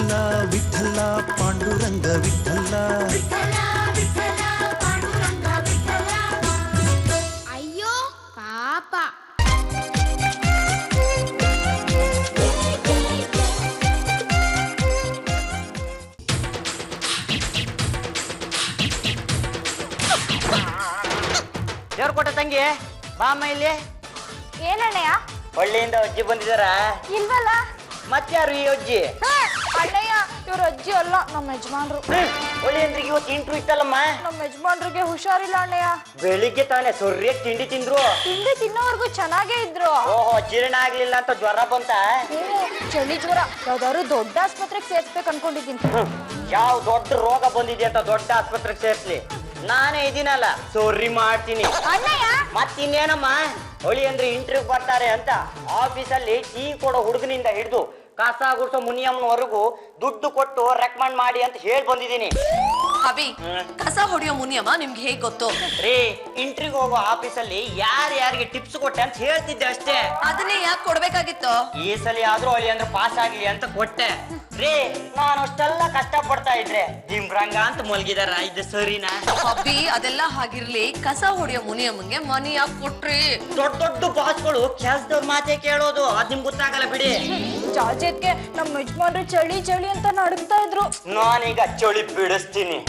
ವಿಠಲ ವಿಠಲ ಪಾಂಡುರಂಗ ವಿಠಲ. ಅಯ್ಯೋ ಪಾಪ. ದೇವ್ರ ಕೊಟ್ಟ ತಂಗಿ ಬಾ ಅಮ್ಮ ಇಲ್ಲಿ. ಏನಣ್ಣಯ್ಯ? ಹಳ್ಳಿಯಿಂದ ಅಜ್ಜಿ ಬಂದಿದಾರ? ಇಲ್ವಲ್ಲ. ಮತ್ಯಾರು ಈ ಅಜ್ಜಿ? ಅಣ್ಣಯ್ಯ ಇವ್ರ ಅಜ್ಜಿ ಅಲ್ಲ, ನಮ್ಮ ಯಜಮಾನ್ರು. ಹಳ್ಳಿಯಂದ್ರಿಗೆ ಇವತ್ತು ಇಂಟ್ರು ಇತ್ತಲ್ಲಮ್ಮ. ನಮ್ಮ ಯಜಮಾನ್ರಿಗೆ ಹುಷಾರಿಲ್ಲ ಅಣ್ಣಯ್ಯ. ಬೆಳಿಗ್ಗೆ ತಾನೆ ಸೊರ್ರಿಯಾಗಿ ತಿಂಡಿ ತಿಂದ್ರು. ತಿಂಡಿ ತಿನ್ನೋವರೆಗೂ ಚೆನ್ನಾಗೇ ಇದ್ರು. ಓಹೋ, ಜೀರ್ಣ ಆಗ್ಲಿಲ್ಲ ಅಂತ ಜ್ವರ ಬಂತ? ಚಳಿ ಜ್ವರ. ಯಾವ್ದಾದ್ರು ದೊಡ್ಡ ಆಸ್ಪತ್ರೆಗೆ ಸೇರ್ಸ್ಬೇಕು ಅನ್ಕೊಂಡಿದ್ದೀನಿ. ಯಾವ ದೊಡ್ಡ ರೋಗ ಬಂದಿದೆ ಅಂತ ದೊಡ್ಡ ಆಸ್ಪತ್ರೆಗೆ ಸೇರ್ಸ್ಲಿ? ನಾನೇ ಇದೀನಲ್ಲ, ಸೊರ್ರಿ ಮಾಡ್ತೀನಿ. ಮತ್ತಿನ್ನೇನಮ್ಮ, ಹೊಳಿ ಅಂದ್ರೆ ಇಂಟರ್ವ್ಯೂ ಬರ್ತಾರೆ ಅಂತ ಆಫೀಸಲ್ಲಿ ಟೀ ಕೊಡೋ ಹುಡುಗನಿಂದ ಹಿಡಿದು ಕಸ ಗುಡ್ಸೋ ಮುನಿಯಮ್ಮನವರೆಗೂ ದುಡ್ಡು ಕೊಟ್ಟು ರೆಕಮೆಂಡ್ ಮಾಡಿ ಅಂತ ಹೇಳಿ ಬಂದಿದ್ದೀನಿ. ಅಭಿ, ಕಸ ಹೊಡೆಯೋ ಮುನಿಯಮ್ಮ ನಿಮ್ಗೆ ಹೇಗ್ ಗೊತ್ತು? ರೀ, ಇಂಟರ್ವ್ಯೂ ಹೋಗೋ ಆಫೀಸಲ್ಲಿ ಯಾರ್ಯಾರಿಗೆ ಟಿಪ್ಸ್ ಕೊಟ್ಟೆ ಅಂತ ಹೇಳ್ತಿದ್ದೆ ಅಷ್ಟೇ. ಅದನ್ನೇ ಯಾಕೆ ಕೊಡ್ಬೇಕಾಗಿತ್ತು? ಈ ಸಲ ಆದ್ರೂ ಹೊಳಿ ಅಂದ್ರೆ ಪಾಸ್ ಆಗ್ಲಿ ಅಂತ ಕೊಟ್ಟೆ. ರೀ, ನಾನು ಅಷ್ಟೆಲ್ಲ ಕಷ್ಟ ಪಡ್ತಾ ಇದ್ರೆ ದಿಂಬ್ರಂಗ ಅಂತ ಮಲ್ಗಿದಾರ, ಇದು ಸರಿನಾ? ಅಭಿ, ಅದೆಲ್ಲ ಹಾಗಿರ್ಲಿ, ಕಸ ಹೊಡೆಯೋ ಮುನಿಯಮ್ಮಂಗೆ ಮನಿ ಯಾಕೆ ಕೊಟ್ರಿ? ದೊಡ್ಡ ದೊಡ್ಡ ಬಾಸ್ಗಳು ಕೆಲ್ಸದವ್ರ ಮಾತೇ ಕೇಳೋದು, ಅದ್ ನಿಮ್ಗೆ ಗೊತ್ತಾಗಲ್ಲ ಬಿಡಿ. ಜಾಜೆಟ್ಗೆ ನಮ್ಮ ಯಜಮಾನ್ರು ಚಳಿ ಚಳಿ ಅಂತ ನಡುಗ್ತಾ ಇದ್ರು. ನಾನೀಗ ಚಳಿ ಬಿಡಿಸ್ತೀನಿ.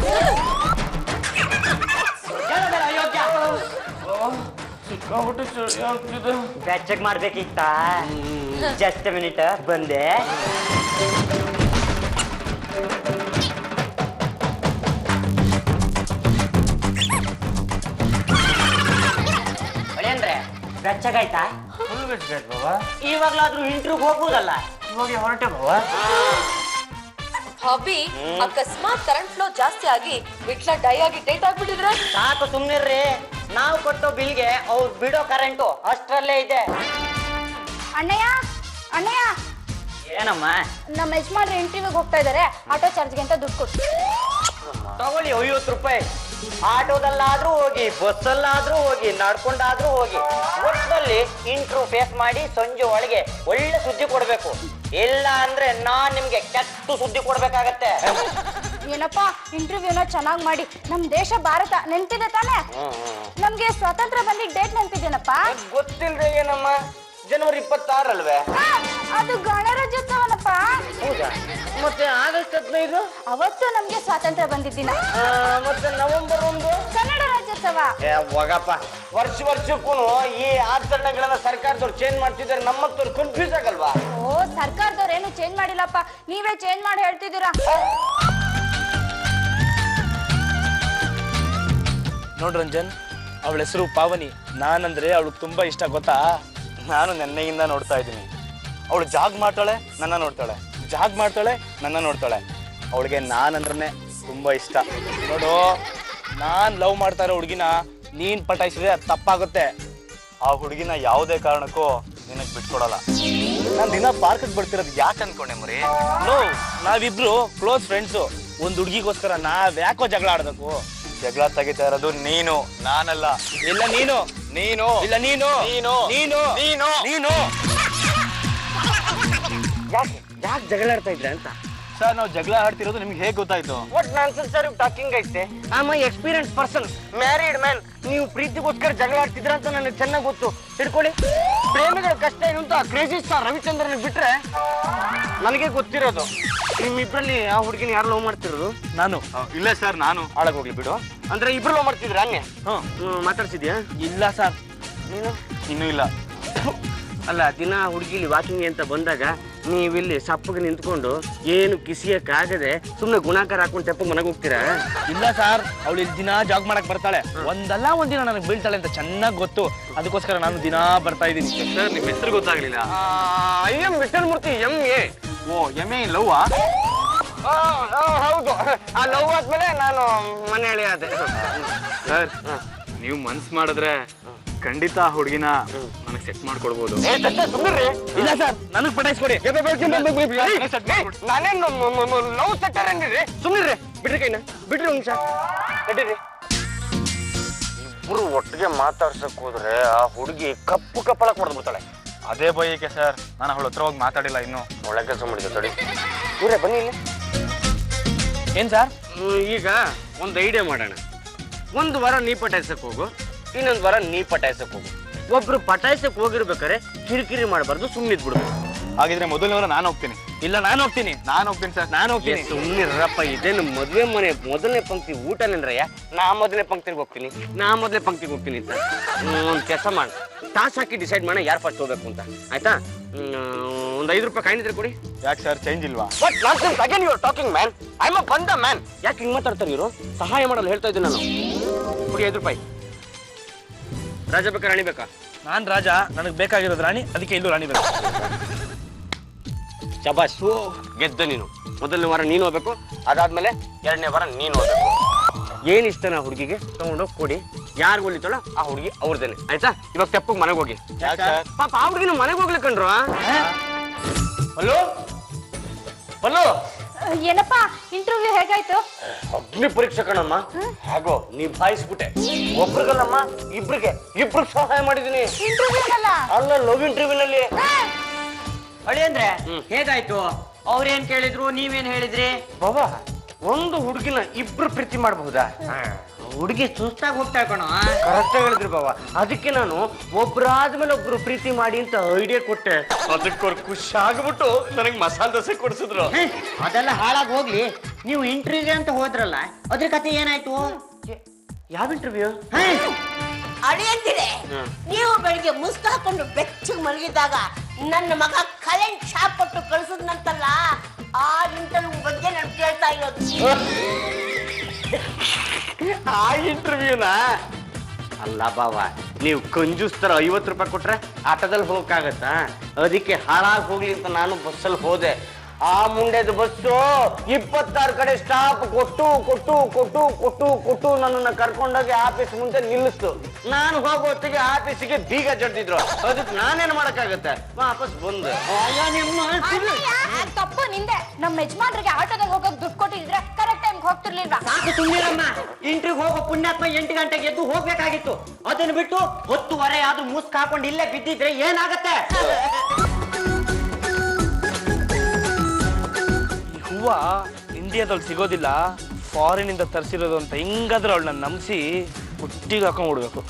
ಬೆಚ್ಚಗ್ ಮಾಡ್ಬೇಕಿತ್ತ? ಜಸ್ಟ್ ಮಿನಿಟ್ ಬಂದೆ. ಅಂದ್ರೆ ಬೆಚ್ಚಗಾಯ್ತಾ? ಇವಾಗ್ಲಾದ್ರೂ ಇಂಟ್ರ್ಯೂ ಹೋಗ್ಬೋದಲ್ಲ? ಹೋಗಿ ಹೊರಟೆ ಬಾವ. ಅಭಿ, ಅಕಸ್ಮಾತ್ ಕರೆಂಟ್ ಫ್ಲೋ ಜಾಸ್ತಿ ಆಗಿ ವಿಟ್ಲ ಡೈ ಆಗಿ ಡೇಟ್ ಆಗ್ಬಿಟ್ಟಿದ್ರೆ? ಸಾಕು ಸುಮ್ನಿರ್ರಿ, ನಾವು ಕೊಟ್ಟೋ ಬಿಲ್ಗೆ ಅವ್ರು ಬಿಡೋ ಕರೆಂಟು ಅಷ್ಟ್ರಲ್ಲೇ ಇದೆ. ಅಣ್ಣಯ್ಯ ಅಣ್ಣಯ್ಯ, ಏನಮ್ಮ? ನಮ್ಮ ಯಜಮಾನ್ರು ಇಂಟರ್ವ್ಯೂಗೆ ಹೋಗ್ತಾ ಇದಾರೆ, ಆಟೋ ಚಾರ್ಜ್ಗೆ ಅಂತ ದುಡ್ಡು ಕೊಟ್ಟು. ತಗೊಳ್ಳಿ 50 ರೂಪಾಯಿ. ಆಟೋದಲ್ಲಾದ್ರೂ ಹೋಗಿ, ಬಸ್ಸಲ್ಲಾದ್ರೂ ಹೋಗಿ, ನಡ್ಕೊಂಡಾದ್ರೂ ಹೋಗಿ, ಒಟ್ಟಿನಲ್ಲಿ ಇಂಟ್ರ್ಯೂ ಫೇಸ್ ಮಾಡಿ ಸಂಜೆ ಒಳಗೆ ಒಳ್ಳೆ ಸುದ್ದಿ ಕೊಡ್ಬೇಕು. ಇಲ್ಲ ಅಂದ್ರೆ ನಾನ್ ನಿಮ್ಗೆ ಕೆಟ್ಟ ಸುದ್ದಿ ಕೊಡ್ಬೇಕಾಗತ್ತೆ. ಏನಪ್ಪಾ, ಇಂಟರ್ವ್ಯೂನ ಚೆನ್ನಾಗಿ ಮಾಡಿ. ನಮ್ ದೇಶ ಭಾರತ ನೆನ್ಪಿದೆ ತಾನೆ? ನಮ್ಗೆ ಸ್ವಾತಂತ್ರ್ಯ ಬಂದಿದ್ದ ಡೇಟ್ ನೆನ್ಪಿದೇನಪ್ಪ? ಗೊತ್ತಿಲ್ರಿ ಏನಮ್ಮ, ಜನವರಿ 26 ಅಲ್ವೇ? ಅದು ಗಣರಾಜ್ಯೋತ್ಸವನಪ್ಪ. ಹೌದಾ? ಮತ್ತೆ ಆಗಸ್ಟ್ 15? ಅವತ್ತು ನಮ್ಗೆ ಸ್ವಾತಂತ್ರ್ಯ ಬಂದಿದ್ದಿನ. ಮತ್ತೆ ನವೆಂಬರ್ 1 ಕನ್ನಡ ರಾಜ್ಯೋತ್ಸವ. ಹೋಗಪ್ಪ, ವರ್ಷಕ್ಕೂ ಈ ಆಚರಣೆಗಳನ್ನ ಸರ್ಕಾರದವ್ರು ಚೇಂಜ್ ಮಾಡ್ತಿದ್ದಾರೆ, ನಮ್ಮತ್ತವ್ರು ಕನ್ಫ್ಯೂಸ್ ಆಗಲ್ವಾ? ಓ, ಸರ್ಕಾರದವ್ರು ಏನು ಚೇಂಜ್ ಮಾಡಿಲ್ಲಪ್ಪ, ನೀವೇ ಚೇಂಜ್ ಮಾಡಿ ಹೇಳ್ತಿದ್ದೀರಾ. ನೋಡ್ ರಂಜನ್, ಅವಳ ಹೆಸರು ಪಾವನಿ. ನಾನಂದ್ರೆ ಅವಳು ತುಂಬಾ ಇಷ್ಟ, ಗೊತ್ತಾ? ನಾನು ನೆನ್ನೆಯಿಂದ ನೋಡ್ತಾ ಇದ್ದೀನಿ. ಅವಳು ಜಾಗ್ ಮಾಡ್ತಾಳೆ, ನನ್ನ ನೋಡ್ತಾಳೆ, ಜಾಗ್ ಮಾಡ್ತಾಳೆ, ನನ್ನ ನೋಡ್ತಾಳೆ. ಅವಳಿಗೆ ನಾನಂದ್ರೆ ತುಂಬಾ ಇಷ್ಟ. ನೋಡು, ನಾನ್ ಲವ್ ಮಾಡ್ತಾ ಇರೋ ಹುಡುಗಿನ ನೀನ್ ಪಟಾಯಿಸಿದ್ರೆ ಅದು ತಪ್ಪಾಗುತ್ತೆ. ಆ ಹುಡುಗಿನ ಯಾವುದೇ ಕಾರಣಕ್ಕೂ ನಿನಗೆ ಬಿಟ್ಕೊಡಲ್ಲ. ನಾನು ದಿನ ಪಾರ್ಕ್ಗೆ ಬರ್ತಿರೋದು ಯಾಕೆ ಅನ್ಕೊಂಡೆ ಮರಿ? ನೋ, ನಾವಿಬ್ರು ಕ್ಲೋಸ್ ಫ್ರೆಂಡ್ಸು. ಒಂದು ಹುಡುಗಿಗೋಸ್ಕರ ಯಾಕೋ ಜಗಳ ಆಡ್ಬೇಕು? ಜಗಳ ತೆಗಿತಾ ಇರೋದು ನೀನು, ನಾನಲ್ಲ. ಇಲ್ಲ ನೀನು, ನೀನು ಇಲ್ಲ ನೀನು, ನೀನು ನೀನು ನೀನು ನೀನು ಯಾಕೆ ಜಗಳ ಆಡ್ತಾ ಇದ್ರೆ ಅಂತ? ಸರ್, ನಾವು ಜಗಳ ಆಡ್ತಿರೋದು ನಿಮ್ಗೆ ಹೇಗೆ ಗೊತ್ತಾಯ್ತು? ವಾಟ್ ನಾನ್ಸೆನ್ಸ್ ಸರ್ ಟಾಕಿಂಗ್ ಐತೆ? I am experience person, married man. ನೀವು ಪ್ರೀತಿಗೋಸ್ಕರ ಜಗಳ ಆಡ್ತಿದ್ರ ಅಂತ ನನಗೆ ಚೆನ್ನಾಗಿ ಗೊತ್ತು. ತಿಳ್ಕೊಳ್ಳಿ, ಪ್ರೇಮಿಗಳ ಕಷ್ಟ ಏನು ಅಂತ ಕ್ರೇಜಿ ಸ್ಟಾರ್ ರವಿಚಂದ್ರನ್ ಬಿಟ್ರೆ ನನಗೆ ಗೊತ್ತಿರೋದು. ನಿಮ್ಮಿಬ್ರಲ್ಲಿ ಆ ಹುಡುಗಿನ ಯಾರು ಲವ್ ಮಾಡ್ತಿರೋದು? ನಾನು ಇಲ್ಲ ಸರ್, ನಾನು ಆಳಕ್ ಹೋಗ್ಲಿ ಬಿಡು. ಅಂದ್ರೆ ಇಬ್ರು ಲವ್ ಮಾಡ್ತಿದ್ರ? ಅನ್ನೆ ಮಾತಾಡ್ಸಿದ್ಯಾ? ಇಲ್ಲ ಸರ್. ನೀನು? ಇನ್ನೂ ಇಲ್ಲ. ಅಲ್ಲ, ದಿನ ಹುಡುಗಿಲಿ ವಾಕಿಂಗ್ ಅಂತ ಬಂದಾಗ ನೀವಿಲ್ಲಿ ಸಪ್ಪಗೆ ನಿಂತ್ಕೊಂಡು ಏನು ಕಿಸಿಯಕ್ಕಾಗದೆ ಸುಮ್ಮನೆ ಗುಣಾಕಾರ ಹಾಕೊಂಡು ತೆಪ್ಪ ಮನೆಗೆ ಹೋಗ್ತೀರಾ? ಇಲ್ಲ ಸರ್, ಅವಳು ಇಲ್ಲಿ ದಿನ ಜಾಗ್ ಮಾಡಕ್ ಬರ್ತಾಳೆ. ಒಂದಲ್ಲ ಒಂದಿನ ನನಗೆ ಬೀಳ್ತಾಳೆ ಅಂತ ಚೆನ್ನಾಗಿ ಗೊತ್ತು. ಅದಕ್ಕೋಸ್ಕರ ನಾನು ದಿನ ಬರ್ತಾ ಇದ್ದೀನಿ. ಸರ್, ನಿಮ್ಮ ಹೆಸರು ಗೊತ್ತಾಗ್ಲಿಲ್ಲ? M Vithalmurthy, MA. ಓ, MA ಲವ್ವಾ? ಹೌದು. ಆ ಲವ್ ಆದ್ಮೇಲೆ ನಾನು ಮನೆಯಲ್ಲಿ ಆದೆ. ಸರ್, ನೀವು ಮನ್ಸ್ ಮಾಡಿದ್ರೆ ಖಂಡಿತ ಹುಡುಗಿನ ನನಗೆ ಸೆಟ್ ಮಾಡ್ಕೊಡ್ಬೋದು. ಇಲ್ಲ ಸರ್, ನನಗೆ ಪಟಾಯಿಸ್ಕೊಡಿ. ನಾನೇನು ಲವ್ ಸೆಟ್ಟರ್ ಏನ್ರಿ? ಸುಮ್ಮನೆ ಬಿಡ್ರಿ ಕೈನ, ಬಿಡ್ರಿ ಒಂದು ನಿಮಿಷ, ನಡೀರಿ. ಇಬ್ರು ಒಟ್ಟಿಗೆ ಮಾತಾಡ್ಸಕ್ ಹೋದ್ರೆ ಆ ಹುಡುಗಿ ಕಪ್ಪು ಕಪ್ಪಳ ಕೊಡ್ಬಿಡ್ತಾಳೆ. ಅದೇ ಬೈಕೆ ಸರ್, ನಾನು ಅವಳ ಹತ್ರ ಹೋಗಿ ಮಾತಾಡಿಲ್ಲ ಇನ್ನು. ಒಳ್ಳೆ ಕೆಲಸ ಮಾಡಿದ್ದೆ ತಡಿ. ಊರೇ ಬನ್ನಿ ಇಲ್ಲಿ. ಏನ್ ಸರ್? ಈಗ ಒಂದು ಐಡಿಯಾ ಮಾಡೋಣ. ಒಂದು ವಾರ ನೀ ಪಟಾಯಿಸಕ್ ಹೋಗು, ಇನ್ನೊಂದು ವಾರ ನೀ ಪಟಾಯಿಸಕ್ ಹೋಗು. ಒಬ್ರು ಪಟಾಯಿಸಕ್ ಹೋಗಿರ್ಬೇಕಾರೆ ಕಿರಿಕಿರಿ ಮಾಡಬಾರ್ದು, ಸುಮ್ಮನಿದ್ ಬಿಡ್ಬೇಕು. ಹಾಗಿದ್ರೆ ಮೊದಲನೇ ವಾರ ನಾನು ಹೋಗ್ತೀನಿ. ಇಲ್ಲ ನಾನು ಹೋಗ್ತೀನಿ ಸರ್, ನಾನು ಹೋಗ್ತೀನಿ. ಸುಮ್ಮನಿರಪ್ಪ, ಇದೇನು ಮದುವೆ ಮನೆ ಮೊದಲನೇ ಪಂಕ್ತಿ ಊಟ ನಿಂದ್ರಯ್ಯ. ನಾ ಮೊದಲನೇ ಪಂಕ್ತಿಗೆ ಹೋಗ್ತೀನಿ ಅಂತ ಒಂದು ಕೆಲಸ ಮಾಡ, ಟಾಸ್ ಹಾಕಿ ಡಿಸೈಡ್ ಮಾಡೋಣ ಯಾರು ಫಸ್ಟ್ ಹೋಗ್ಬೇಕು ಅಂತ, ಆಯ್ತಾ? ಒಂದು 5 ರೂಪಾಯಿ ಕಾಯಿನ್ ಇದ್ರೆ ಕೊಡಿ. ಯಾಕೆ ಸರ್, ಚೇಂಜ್ ಇಲ್ವಾ? What nonsense again you are talking man. I am a ಬಂದ ಮ್ಯಾನ್. ಯಾಕೆ ಹಿಂಗ್ ಮಾತಾಡ್ತಾರೆ ಇವರು? ಸಹಾಯ ಮಾಡಲು ಹೇಳ್ತಾ ಇದ್ದೀನಿ ನಾನು. ಕೊಡಿ 5 ರೂಪಾಯಿ. ರಾಜ ಬೇಕಾ ರಾಣಿ ಬೇಕಾ? ನಾನ್ ರಾಜ, ನನಗೆ ಬೇಕಾಗಿರೋದು ರಾಣಿ, ಅದಕ್ಕೆ ಇಲ್ಲೂ ರಾಣಿ ಬೇಕು. ಶಬಾಷ್, ಗೆದ್ದ ನೀನು. ಮೊದಲನೇ ವಾರ ನೀನು ಹೋಗ್ಬೇಕು, ಅದಾದ್ಮೇಲೆ 2ನೇ ವಾರ ನೀನು ಹೋಗ್ಬೇಕು. ಏನ್ ಇಷ್ಟನಾ ಹುಡುಗಿಗೆ ತಗೊಂಡೋಗಿ ಕೊಡಿ. ಯಾರು ಒಲಿತಾಳೋ ಆ ಹುಡುಗಿ ಅವ್ರದೇನೆ, ಆಯ್ತಾ? ಇವಾಗ ತೆಪ್ಪಗೆ ಮನೆಗೆ ಹೋಗಿ. ಪಾಪ ಆ ಹುಡುಗಿನ ಮನೆಗೆ ಹೋಗ್ಲಿಕ್ಕಂಡ್ರು. ಹಲೋ ಹಲೋ, ಏನಪ್ಪ ಇಂಟರ್ವ್ಯೂ ಹೇಗಾಯ್ತು? ಅಗ್ನಿ ಪರೀಕ್ಷೆ ಕಣಮ್ಮ. ಹಾಗೋ ನಿಭಾಯಿಸ್ಬಿಟ್ಟೆ. ಒಬ್ರಿಗಲ್ಲಮ್ಮ, ಇಬ್ರಿಗೆ ಸಹಾಯ ಮಾಡಿದೀನಿ. ಇಂಟರ್ವ್ಯೂ ಅಲ್ಲ, ಲವ್ ಇಂಟರ್ವ್ಯೂನಲ್ಲಿ. ಅಳಿ ಅಂದ್ರೆ ಹೇಗಾಯ್ತು? ಅವ್ರೇನ್ ಕೇಳಿದ್ರು, ನೀವೇನ್ ಹೇಳಿದ್ರಿ? ಬಾಬಾ, ಒಂದು ಹುಡುಗಿನ ಇಬ್ರು ಪ್ರೀತಿ ಮಾಡಬಹುದಾ? ಹುಡುಗಿ ಸುಸ್ತಾಗಿ ಹೋಗ್ತಾ ಕಣ. ಕರೆಕ್ಟ್ ಹೇಳಿದ್ರಿ ಬಾಬಾ. ಅದಕ್ಕೆ ನಾನು ಒಬ್ರಾದ್ಮೇಲೆ ಒಬ್ರು ಪ್ರೀತಿ ಮಾಡಿ ಅಂತ ಐಡಿಯಾ ಕೊಟ್ಟೆ. ಅದಕ್ಕೆ ಅವ್ರು ಖುಷಿ ಆಗ್ಬಿಟ್ಟು ನನಗೆ ಮಸಾಲೆ ದೋಸೆ ಕೊಡಿಸಿದ್ರು. ಅದೆಲ್ಲ ಹಾಳಾಗಿ ಹೋಗ್ಲಿ, ನೀವು ಇಂಟರ್ವ್ಯೂಗೆ ಅಂತ ಹೋದ್ರಲ್ಲ, ಅದ್ರ ಕತೆ ಏನಾಯ್ತು? ಯಾವ ಇಂಟರ್ವ್ಯೂ? ಅಳಿಯಂತಿದೆ. ನೀವು ಬೆಳಿಗ್ಗೆ ಮುಸ್ಕ ಹಾಕೊಂಡು ಬೆಚ್ಚಗೆ ಮಲಗಿದಾಗ ನನ್ನ ಮಗ ಕರೆಂಟ್ ಶಾಕ್ ಕೊಟ್ಟು ಕಳಿಸಿದ್ನಂತಲ್ಲ, ಆ ಇಂಟರ್ವ್ಯೂ ಬಗ್ಗೆ ನಾನು ಕೇಳ್ತಾ ಇರೋದು. ಆ ಇಂಟರ್ವ್ಯೂನ ಅಲ್ಲ ಬಾಬಾ, ನೀವು ಕಂಜೂಸ್ತರ 50 ರೂಪಾಯಿ ಕೊಟ್ರೆ ಆಟೋದಲ್ಲಿ ಹೋಗಕ್ಕಾಗತ್ತಾ? ಅದಕ್ಕೆ ಹಾಳಾಗಿ ಹೋಗ್ಲಿ ಅಂತ ನಾನು ಬಸ್ಸಲ್ಲಿ ಹೋದೆ. ಆ ಮುಂಡೆದ ಬಸ್ಸು 26 ಕಡೆ ಸ್ಟಾಪ್ ಕೊಟ್ಟು ನನ್ನನ್ನ ಕರ್ಕೊಂಡೋಗಿ ಆಫೀಸ್ ಮುಂದೆ ನಿಲ್ಲಿಸ್ತು. ನಾನು ಹೋಗೋ ಹೊತ್ತಿಗೆ ಆಫೀಸಿಗೆ ಬೀಗ ಜಡ್ದಿದ್ರು. ಅದಕ್ಕೆ ನಾನೇನ್ ಮಾಡಕ್ಕಾಗತ್ತೆ? ವಾಪಸ್ ಬಂದೆ. ತಪ್ಪು ನಿಂದೆ. ನಮ್ಮ ಯಜಮಾನ್ರಿಗೆ ಆಟೋದಾಗ ಹೋಗಕ್ ದುಡ್ಡು ಕೊಟ್ಟಿದ್ರೆ ಕರೆಕ್ಟ್ ಟೈಮ್ ಹೋಗ್ತಿರ್ಲಿಲ್ವಾ? ಸಾಕು ಸುಮ್ಮನಿರಮ್ಮ. ಇಂಟರ್ವ್ಯೂ ಹೋಗೋ ಪುಣ್ಯಾತ್ಮ 8 ಗಂಟೆಗೆ ಎದ್ದು ಹೋಗ್ಬೇಕಾಗಿತ್ತು. ಅದನ್ನ ಬಿಟ್ಟು 10:30 ಆದ್ರೂ ಮುಸ್ಕ್ ಹಾಕೊಂಡು ಇಲ್ಲೇ ಬಿದ್ದಿದ್ರೆ ಏನಾಗತ್ತೆ? ಹೂವ ಇಂಡಿಯಾದಲ್ಲಿ ಸಿಗೋದಿಲ್ಲ, ಫಾರಿನ್ ಇಂದ ತರಿಸಿರೋದು ಅಂತ ಹಿಂಗಾದ್ರೆ ಅವಳನ್ನ ನಂಬಿಸಿ ಹುಟ್ಟಿಗೆ ಹಾಕೊಂಡ್ಬಿಡ್ಬೇಕು.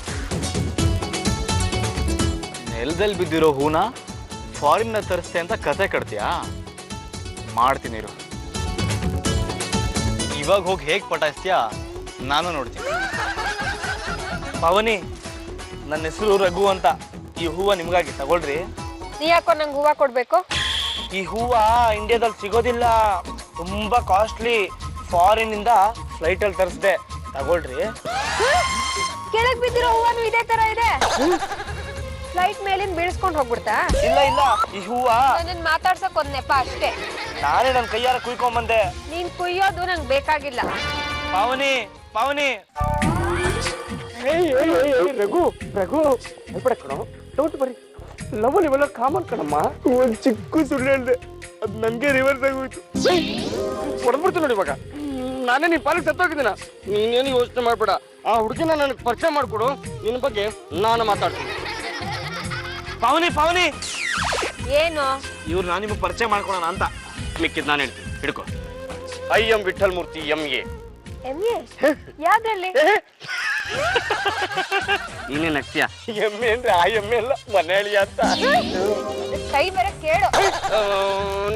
ನೆಲದಲ್ಲಿ ಬಿದ್ದಿರೋ ಹೂನ ಫಾರಿನ್ನ ತರಿಸ್ತೆ ಅಂತ ಕತೆ ಕಟ್ತೀಯಾ? ಮಾಡ್ತೀನಿ ಇರು. ಇವಾಗ ಹೋಗಿ ಹೇಗೆ ಪಟಾಯಿಸ್ತೀಯಾ ನಾನು ನೋಡ್ತೀನಿ. ಪಾವನಿ, ನನ್ನ ಹೆಸರು ರಘು ಅಂತ. ಈ ಹೂವ ನಿಮ್ಗಾಗಿ ತಗೊಳ್ರಿ. ನೀ ಯಾಕೋ ನಂಗೆ ಹೂವ ಕೊಡ್ಬೇಕು? ಈ ಹೂವ ಇಂಡಿಯಾದಲ್ಲಿ ಸಿಗೋದಿಲ್ಲ, ತುಂಬಾ ಕಾಸ್ಟ್ಲಿ. ಫಾರಿನ್ ಇಂದ ಫ್ಲೈಟ್ ಅಲ್ಲಿ ತರಿಸ್ದೆ, ತಗೊಳ್ರಿ. ಕೆಳಗ್ ಬಿದ್ದಿರೋ ಹೂವನು ಇದೇ ತರ ಇದೆ. ಫ್ಲೈಟ್ ಮೇಲಿಂದ ಬೀಳ್ಸ್ಕೊಂಡ್ ಹೋಗ್ಬಿಡ್ತಾ? ಇಲ್ಲ, ಈ ಹೂವ ನನ್ನ ಮಾತಾಡ್ಸಕ್ ಒಂದ್ ನೆಪ ಅಷ್ಟೇ. ನಾನೇ ನನ್ನ ಕೈಯಾರ ಕುಯ್ಕೊಂಬಂದೆ. ನೀನ್ ಕುಯ್ಯೋದು ನಂಗೆ ಬೇಕಾಗಿಲ್ಲ. ಪಾವನಿ, ರಘು ಭಯಪಡ ಕಣ, ಡೌಟ್ ಬರೀ ಲವಲ್ ಇವೆಲ್ಲ ಕಾಮನ್ ಕಣಮ್ಮ. ಒಂದ್ ಚಿಕ್ಕ ಸುಳ್ಳು ಹೇಳ್ದೆ, ಅದ್ ನನ್ಗೆ ರಿವರ್ಸ್ ಆಗೋಯ್ತು. ಹೊಡೆದ್ಬಿಡ್ತು ನೋಡಿ ಇವಾಗ. ನಾನೇ ನಿನ್ ಪಾಲಿಗೆ ಸತ್ತೋಗಿದ್ದೀನ. ನೀನೇನು ಯೋಚನೆ ಮಾಡ್ಬೇಡ. ಆ ಹುಡುಗಿನ ನನಗೆ ಪರಿಚಯ ಮಾಡ್ಕೊಡು, ನಿನ್ ಬಗ್ಗೆ ನಾನು ಮಾತಾಡ್ತೀನಿ. ಪಾವನಿ, ಏನು? ಇವ್ರು ನಾನು ನಿಮಗೆ ಪರಿಚಯ ಮಾಡ್ಕೊಳೋಣ ಅಂತ. ಮಿಕ್ಕಿದ್ ನಾನು ಹೇಳ್ತೀನಿ, ಹಿಡ್ಕೊ. I am Vithal Murthy MA. ಯಾವ್ದ್ರಲ್ಲಿ? ನೀನೇ ನಗ್ತೀಯ. MA ಅಂದ್ರೆ ಆ MA ಅಲ್ಲ, ಮನೆಯಳಿ ಅಂತ. ಕೈ ಬೇರೆ ಕೇಳು.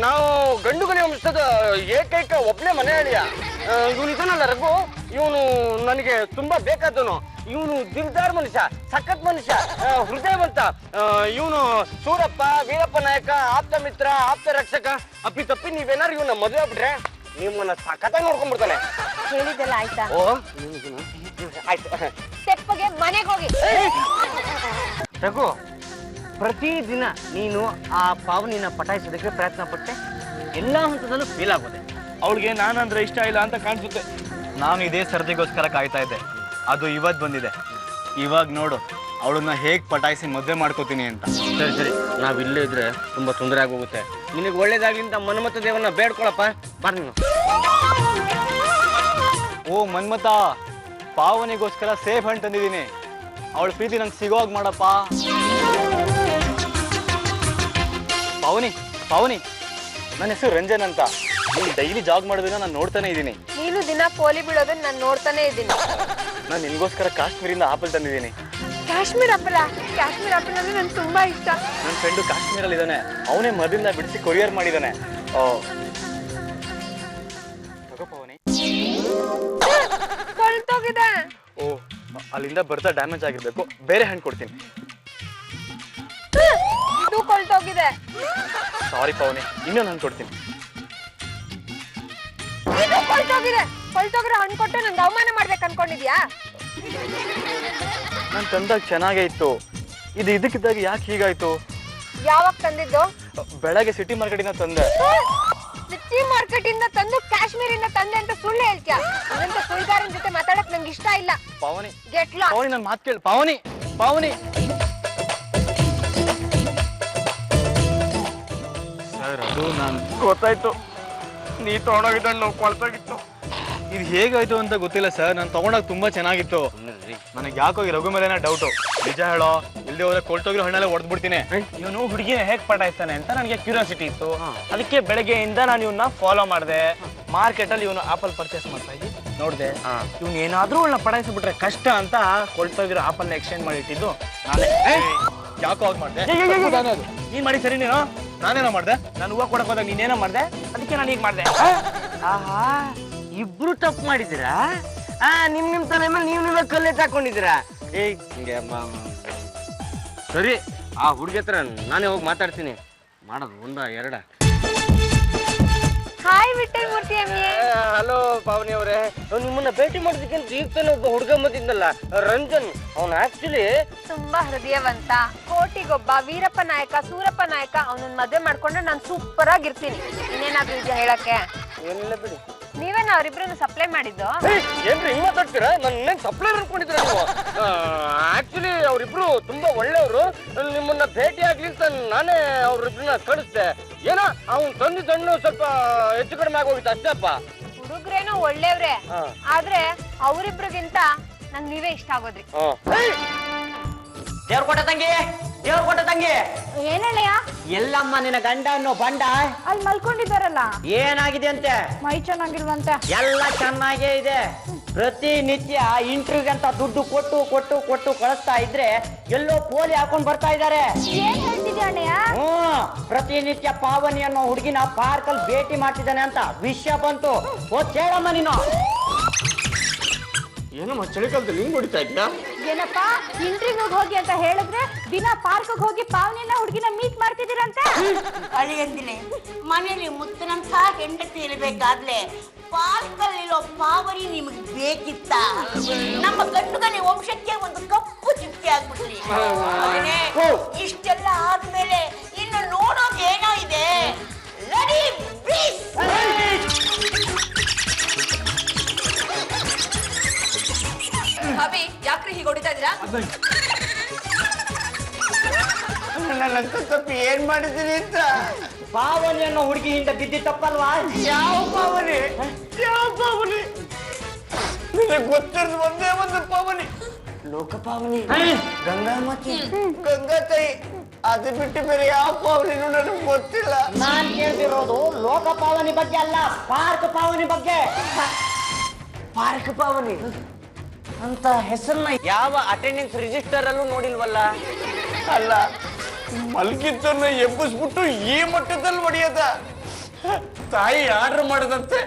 ನಾವು ಗಂಡುಗಲಿ ವಂಶದ ಏಕೈಕ ಒಬ್ಬನೇ ಮನೆಯಳಿಯ. ಇವನು ಇದನ್ನಲ್ಲ ರಘು, ಇವನು ನನಗೆ ತುಂಬಾ ಬೇಕಾದನು. ಇವನು ದಿಲ್ದಾರ್ ಮನುಷ್ಯ, ಸಖತ್ ಮನುಷ್ಯ, ಹೃದಯವಂತ. ಇವನು ಸೂರಪ್ಪ, ವೀರಪ್ಪ ನಾಯಕ, ಆಪ್ತ ಮಿತ್ರ, ಆಪ್ತ ರಕ್ಷಕ. ಅಪ್ಪಿ ನೀವೇನಾರು ಇವನ್ನ ಮದುವೆ ಆಗ್ಬಿಟ್ರೆ ನಿಮ್ಮನ್ನ ಸಖತ್ತಾಗಿ ನೋಡ್ಕೊಂಡ್ಬಿಡ್ತಾನೆ. ಹೇಳಿದೆಲ್ಲ ಆಯ್ತಾ? ಓ ಆಯ್ತು. ತೆಪ್ಪಗೆ ಮನೆಗೆ ಹೋಗಿ. ರಘು, ಪ್ರತಿದಿನ ನೀನು ಆ ಪಾವನಿನ ಪಟಾಯಿಸೋದಕ್ಕೆ ಪ್ರಯತ್ನ ಪಟ್ಟೆ, ಎಲ್ಲಾ ಹಂತದಲ್ಲೂ ಫೇಲ್ ಆಗೋದೆ. ಅವಳಿಗೆ ನಾನಂದ್ರೆ ಇಷ್ಟ ಇಲ್ಲ ಅಂತ ಕಾಣಿಸುತ್ತೆ. ನಾನು ಇದೇ ಸರ್ದಿಗೋಸ್ಕರ ಕಾಯ್ತಾ ಇದ್ದೆ, ಅದು ಇವತ್ತು ಬಂದಿದೆ. ಇವಾಗ ನೋಡು ಅವಳನ್ನ ಹೇಗೆ ಪಟಾಯಿಸಿ ಮದುವೆ ಮಾಡ್ಕೋತೀನಿ ಅಂತ. ಸರಿ, ನಾವಿಲ್ಲೇ ಇದ್ರೆ ತುಂಬಾ ತೊಂದರೆ ಆಗೋಗುತ್ತೆ. ನಿನಗೆ ಒಳ್ಳೇದಾಗ್ಲಿ ಅಂತ ಮನ್ಮಥ ದೇವನ್ನ ಬೇಡ್ಕೊಳಪ್ಪ. ಬಾ ನೀನು. ಓ ಮನ್ಮತ, ಪಾವನಿಗೋಸ್ಕರ ಸೇಫ್ ಹಣ್ಣು ತಂದಿದ್ದೀನಿ. ಅವಳ ಪ್ರೀತಿ ನಂಗೆ ಸಿಗೋವಾಗ ಮಾಡಪ್ಪ. ಪಾವನಿ ಪಾವನಿ, ನನ್ನ ಹೆಸರು ರಂಜನ್ ಅಂತ. ನೀನು ಡೈಲಿ ಜಾಗ್ ಮಾಡೋದನ್ನ ನಾನು ನೋಡ್ತಾನೆ ಇದ್ದೀನಿ. ನೀನು ದಿನ ಪೋಲಿ ಬಿಡೋದನ್ನ ನಾನು ನೋಡ್ತಾನೆ ಇದ್ದೀನಿ. ನಾನು ನಿನ್ಗೋಸ್ಕರ ಕಾಶ್ಮೀರಿಂದ ಆಪಲ್ ತಂದಿದ್ದೀನಿ. ಕಾಶ್ಮೀರ್ ಆಪಲ್ ಅಂದ್ರೆ ನನ್ಗೆ ತುಂಬಾ ಇಷ್ಟ. ನನ್ನ ಫ್ರೆಂಡು ಕಾಶ್ಮೀರಲ್ಲಿ ಇದ್ದಾನೆ, ಅವನೇ ಮರದಿಂದ ಬಿಡಿಸಿ ಕೊರಿಯರ್ ಮಾಡಿದ್ದಾನೆ. ತಗೋ ಪಾವನಿ. ಕೊಳ್ತೋಗಿದೆ. ಓ, ಅಲ್ಲಿಂದ ಬರ್ತಾ ಡ್ಯಾಮೇಜ್ ಆಗಿರ್ಬೇಕು, ಬೇರೆ ಹಣ್ಣು ಕೊಡ್ತೀನಿ. ಇದು ಕೊಳ್ತೋಗಿದೆ. ಸಾರಿ ಪಾವನಿ, ಇನ್ನೊಂದು ಹಣ್ಣು ಕೊಡ್ತೀನಿ. ಇದು ಕೊಳ್ತೋಗಿರೋ ಹಣ್ಣು ಕೊಟ್ಟು ನಂಗೆ ಅವಮಾನ ಮಾಡ್ಬೇಕು ಅನ್ಕೊಂಡಿದ್ಯಾ? ನಾನು ತಂದಾಗ ಚೆನ್ನಾಗೇ ಇತ್ತು, ಇದು ಇದಕ್ಕಿದ್ದಾಗ ಯಾಕೆ ಹೀಗಾಯ್ತು? ಯಾವಾಗ ತಂದಿದ್ದು? ಬೆಳಗ್ಗೆ ಸಿಟಿ ಮಾರ್ಕೆಟಿಂದ ತಂದೆ. ಸಿಟಿ ಮಾರ್ಕೆಟ್ ಇಂದ ತಂದು ಕಾಶ್ಮೀರಿಂದ ತಂದೆ ಅಂತ ಸುಳ್ಳು ಹೇಳ್ತೀಯಾ? ಅದಂತ ಸುಳ್ಗಾರನ ಜೊತೆ ಮಾತಾಡಕ್ ನಂಗೆ ಇಷ್ಟ ಇಲ್ಲ. ಪಾವನಿ ಗೆಟ್ ಲಾಸ್ಟ್. ಪಾವನಿ, ನನ್ನ ಮಾತು ಕೇಳು ಪಾವನಿ. ಪಾವನಿ ಸರ್, ಅದು ನಾನು ಗೊತ್ತಾಯ್ತು, ನೀ ತಗೊಂಡೋಗಿದ್ದು ಕೊಳ್ತಾಗಿತ್ತು. ಇದು ಹೇಗಾಯ್ತು ಅಂತ ಗೊತ್ತಿಲ್ಲ ಸರ್, ನಾನು ತಗೊಂಡಾಗ ತುಂಬಾ ಚೆನ್ನಾಗಿತ್ತು. ನನಗೆ ಯಾಕೋ ಈ ರಘು ಮೇಲೆನ ಡೌಟು. ನಿಜ ಹೇಳೋ, ಇಲ್ಲದೆ ಹೋದ್ರೆ ಕೊಳ್ತೋಗಿರೋ ಹಣ್ಣೆಲ್ಲ ಹೊಡೆದ್ಬಿಡ್ತೀನಿ. ಇವನು ಹುಡುಗಿನ ಹೇಗ್ ಪಟಾಯಿಸ್ತಾನೆ ಅಂತ ನನಗೆ ಕ್ಯೂರಿಯಾಸಿಟಿ ಇತ್ತು. ಅದಕ್ಕೆ ಬೆಳಗ್ಗೆಯಿಂದ ನಾನು ಇವನ್ನ ಫಾಲೋ ಮಾಡಿದೆ. ಮಾರ್ಕೆಟ್ ಅಲ್ಲಿ ಇವನು ಆಪಲ್ ಪರ್ಚೇಸ್ ಮಾಡ್ತಾ ಇದ್ದಿ ನೋಡಿದೆ. ಇವ್ನು ಏನಾದ್ರೂ ಅವಳನ್ನ ಪಟಾಯಿಸ್ಬಿಟ್ರೆ ಕಷ್ಟ ಅಂತ ಕೊಳ್ತೋಗಿರೋ ಆಪಲ್ನ ಎಕ್ಸ್ಚೇಂಜ್ ಮಾಡಿ ಇಟ್ಟಿದ್ದು ನಾನೇ. ಯಾಕೋ ಅವ್ರು ಮಾಡಿದೆ? ನೀನ್ ಮಾಡಿ ಸರಿ ನೀನು. ನಾನೇನೋ ಮಾಡಿದೆ? ನಾನು ಹೂವು ಕೊಡಕ್ ಹೋದಾಗ ನೀನೇನೋ ಮಾಡಿದೆ, ಅದಕ್ಕೆ ನಾನು ಈಗ ಮಾಡಿದೆ. ಆಹಾ, ಇಬ್ರು ತಪ್ಪು ಮಾಡಿದಿರಾ? ನಿಮ್ ತಲೆ ಮೇಲೆ ನೀವ್ ಕಲ್ಲೆಟ್ ಹಾಕೊಂಡಿದ್ದೀರಾ? ಸರಿ, ಆ ಹುಡುಗಿ ಹತ್ರ ನಾನೇ ಹೋಗಿ ಮಾತಾಡ್ತೀನಿ. ಮಾಡೋದು ಒಂದ ಎರಡ. ಹಾಯ್ ವಿಠಲ್ ಮೂರ್ತಿ ಎಮ್ಮೆ. ಹಲೋ ಪಾವನಿ ಅವರೇ, ನಿಮ್ಮನ್ನ ಭೇಟಿ ಮಾಡೋದಕ್ಕಿಂತ ಈಗ ತಾನೆ ಒಬ್ಬ ಹುಡುಗ ಬಂದಿದ್ನಲ್ಲ, ರಂಜನ್. ಅವನು ಆಕ್ಚುಲಿ ತುಂಬಾ ಹೃದಯವಂತ, ಕೋಟಿಗೊಬ್ಬ, ವೀರಪ್ಪ ನಾಯಕ, ಸೂರಪ್ಪ ನಾಯಕ. ಅವನನ್ನ ಮದುವೆ ಮಾಡ್ಕೊಂಡ್ರೆ ನಾನು ಸೂಪರ್ ಆಗಿರ್ತೀನಿ. ಇನ್ನೇನಾದ್ರೂ ಇದೆಯಾ ಹೇಳಕ್ಕೆ? ಏನಿಲ್ಲ ಬಿಡಿ. ನೀವೇನ ಅವ್ರಿಬ್ರನ್ನ ಸಪ್ಲೈ ಮಾಡಿದ್ದು? ಏನ್ರಿ ಹಿಂಗ್ ಮಾತಾಡ್ತೀರಾ? ನನ್ನ ಸಪ್ಲೈರ್ ಅನ್ಕೊಂಡಿದ್ರ ನೀವು? ಆಕ್ಚುಲಿ ಅವ್ರಿಬ್ರು ತುಂಬಾ ಒಳ್ಳೆಯವರು. ನಿಮ್ಮನ್ನ ಭೇಟಿ ಆಗ್ಲಿ ಅಂತ ನಾನೇ ಅವ್ರಿಬ್ರನ್ನ ಕಳಿಸ್ದೆ. ಏನೋ ಅವ್ನು ತಂದಿದ್ದಣ್ಣು ಸ್ವಲ್ಪ ಹೆಚ್ಚು ಕಡಿಮೆ ಆಗೋಗಿತ್ತು ಅಷ್ಟೇಪ್ಪ. ಹುಡುಗ್ರೇನೋ ಒಳ್ಳೆಯವ್ರೆ, ಆದ್ರೆ ಅವ್ರಿಬ್ರಿಗಿಂತ ನಂಗೆ ನೀವೇ ಇಷ್ಟ ಆಗೋದ್ರಿ. ದೇವ್ರ ಕೊಟ್ಟ ತಂಗಿ, ದೇವ್ರ ಕೊಟ್ಟ ತಂಗಿ. ಏನಣ್ಣಯ್ಯ? ಎಲ್ಲಮ್ಮ ನಿನ್ನ ಗಂಡ ಅನ್ನೋ ಬಂಡ ಅಲ್ಲಿ ಮಲ್ಕೊಂಡಿದ್ದಾರಲ್ಲ, ಏನಾಗಿದೆ ಅಂತೆ? ಮೈ ಚೆನ್ನಾಗಿಲ್ವಂತೆ. ಎಲ್ಲ ಚೆನ್ನಾಗೇ ಇದೆ. ಪ್ರತಿನಿತ್ಯ ಇಂಟರ್ವ್ಯೂಗೆ ಅಂತ ದುಡ್ಡು ಕೊಟ್ಟು ಕೊಟ್ಟು ಕೊಟ್ಟು ಕಳಿಸ್ತಾ ಇದ್ರೆ ಎಲ್ಲೋ ಪೋಲಿ ಹಾಕೊಂಡ್ ಬರ್ತಾ ಇದ್ದಾರೆ. ಏನ್ ಹೇಳ್ತಿದ್ಯಾ ಅಣ್ಣಯ್ಯ? ಪ್ರತಿನಿತ್ಯ ಪಾವನಿ ಅನ್ನೋ ಹುಡುಗಿನ ಪಾರ್ಕ್ ಅಲ್ಲಿ ಭೇಟಿ ಮಾಡ್ತಿದ್ದಾನೆ ಅಂತ ವಿಷಯ ಬಂತು. ಹೇಳಮ್ಮ ನೀನು. ಏನಮ್ಮ ಚಳಿಗಾಲದಲ್ಲಿ ಹಿಂಗ್ ಹೊಡಿತಾ ಇದ್ಯಾ? ಏನಪ್ಪಾ, ಇಂಟರ್ವ್ಯೂಗ್ ಹೋಗಿ ಅಂತ ಹೇಳಿದ್ರೆ ದಿನ ಪಾರ್ಕ್ ಹೋಗಿ ಪಾವನಿನ ಹುಡುಗಿನ ಮೀಟ್ ಮಾಡ್ತಿದ್ದೀರಂತೆ. ಅಳಿಯಂದಿಲೆ, ಮನೆಯಲ್ಲಿ ಮುತ್ತನಂತ ಹೆಂಡತಿ ಇರಬೇಕಾದ್ರೆ ಪಾರ್ಕಲ್ಲಿರೋ ಪಾವನಿ ನಿಮಗೆ ಬೇಕಿತ್ತ? ನಮ್ಮ ಗಂಡುಗನೆ ವಂಶಕ್ಕೆ ಒಂದು ಕಪ್ಪು ಚುಕ್ಕೆ ಆಗ್ಬಿಡ್ಲಿ. ಇಷ್ಟೆಲ್ಲ ಆದ್ಮೇಲೆ ಇನ್ನು ನೋಡೋಕೆ ಏನೋ ಇದೆ. Ready please. ಭಾಬಿ, ಯಾಕ್ರಿ ಹೀಗೆ ಹೊಡಿತಾ ಇದ್ದೀರಾ? ನನ್ನ ತಪ್ಪು ಏನ್ ಮಾಡಿದ್ದೀನಿ ಅಂತ. ಪಾವನಿ ಅನ್ನೋ ಹುಡುಗಿಯಿಂದ ಬಿದ್ದಿ ತಪ್ಪಲ್ವಾ? ಯಾವ ಪಾವನಿ? ಯಾವ ಪಾವನಿ? ನಿನಗೆ ಗೊತ್ತಿರೋದು ಒಂದೇ ಒಂದು ಪಾವನಿ, ಲೋಕ ಪಾವನಿ, ಗಂಗಾಮತಿ, ಗಂಗಾ ತಾಯಿ. ಅದು ಬಿಟ್ಟು ಬೇರೆ ಯಾವ ಪಾವನಿನೂ ನನಗೆ ಗೊತ್ತಿಲ್ಲ. ನಾನ್ ಕೇಳ್ತಿರೋದು ಲೋಕ ಪಾವನಿ ಬಗ್ಗೆ ಅಲ್ಲ, ಪಾರ್ಕ್ ಪಾವನಿ ಬಗ್ಗೆ. ಪಾರ್ಕ್ ಪಾವನಿ ಅಂತ ಹೆಸರನ್ನ ಯಾವ ಅಟೆಂಡೆನ್ಸ್ ರಿಜಿಸ್ಟರ್ ಅಲ್ಲೂ ನೋಡಿಲ್ವಲ್ಲ? ಅಲ್ಲ, ಮಲ್ಗಿದ್ದನ್ನ ಎಬ್ಬಿಸ್ಬಿಟ್ಟು ಈ ಮಟ್ಟದಲ್ಲಿ ಹೊಡೆಯದ. ತಾಯಿ ಆರ್ಡರ್ ಮಾಡದಂತೆ,